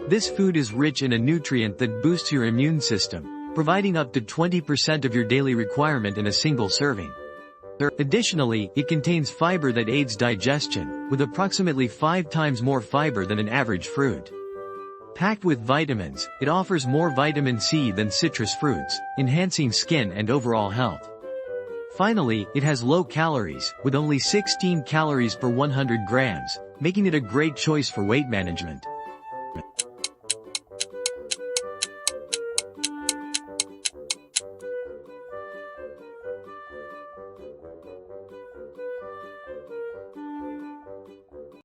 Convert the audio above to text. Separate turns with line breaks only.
This food is rich in a nutrient that boosts your immune system, providing up to 20% of your daily requirement in a single serving. Additionally, it contains fiber that aids digestion, with approximately 5 times more fiber than an average fruit. Packed with vitamins, it offers more vitamin C than citrus fruits, enhancing skin and overall health. Finally, it has low calories, with only 16 calories per 100 grams, making it a great choice for weight management.